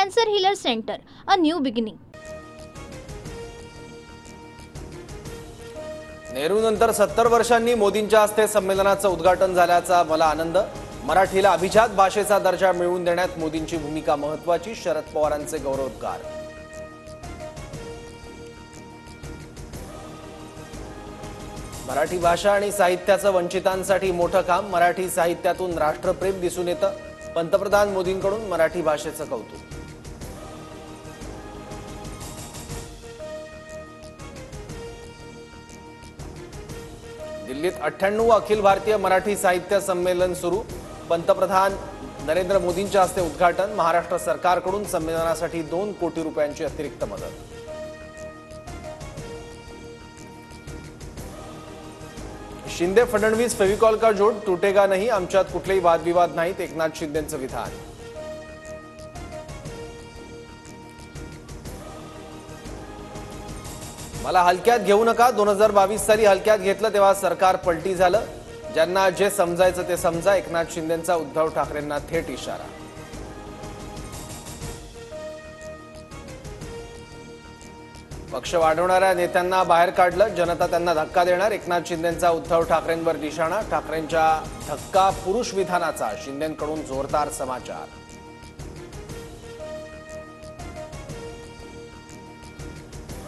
Cancer Healer Center, a new beginning. नेहरूनंतर 70 वर्षांनी मोदींच्या हस्ते संमेलनाचं उद्घाटन झाल्याचा मला आनंद। मराठीला अभिजात भाषेचा दर्जा मिळवून देण्यात मोदींची भूमिका महत्त्वाची, शरद पवारांचे गौरवोद्गार। मराठी भाषा आणि साहित्याचं वंचितांसाठी मोठं काम, मराठी साहित्यातून राष्ट्रप्रेम दिसून येतं। पंतप्रधान मोदींकडून मराठी भाषेचं कौतुक। दिल्लीत 98 अखिल भारतीय मराठी साहित्य संमेलन सुरू, पंतप्रधान नरेंद्र मोदींच्या हस्ते उद्घाटन। महाराष्ट्र सरकारकडून संमेलनासाठी 2 कोटी रुपयांची अतिरिक्त मदत। शिंदे फडणवीस फेविकॉल का जोड तुटेगा नहीं, आमच्यात कुठलेही वादविवाद नाहीत, एकनाथ शिंदेंचं विधान। मला हलक्यात घेऊ नका, 2022 साली हलक्यात घेतलं तेव्हा सरकार पलटी झालं, ज्यांना जे समजायचं ते समजा, एकनाथ शिंदेंचा उद्धव ठाकरेंना थेट इशारा। पक्ष वाढवणाऱ्या नेत्यांना बाहेर काढलं, जनता त्यांना धक्का देणार, एकनाथ शिंदेंचा उद्धव ठाकरेंवर निशाणा। ठाकरेंच्या धक्का पुरुष विधानाचा, शिंदेंकडून जोरदार समाचार।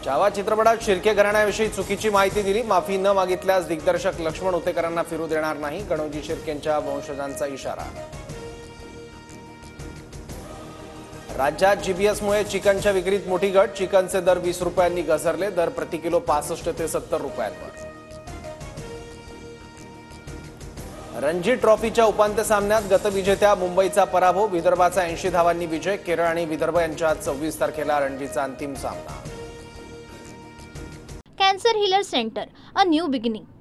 छावा चित्रपटात शिर्के घराण्याविषयी चुकीची माहिती दिली, माफी न मागितल्यास दिग्दर्शक लक्ष्मण उतेकरांना फिरू देणार नाही, गणोजी शिर्केंच्या वंशजांचा इशारा। राज्यात जीपीएसमुळे चिकनच्या विक्रीत मोठी घट, चिकनचे दर 20 रुपयांनी घसरले, दर प्रति किलो 65 ते 70 रुपयांवर। रणजी ट्रॉफीच्या उपांत्य सामन्यात गतविजेत्या मुंबईचा पराभव, विदर्भाचा 80 धावांनी विजय, केरळ आणि विदर्भ यांच्यात 26 तारखेला रणजीचा अंतिम सामना। Cancer Healer Center, a new beginning.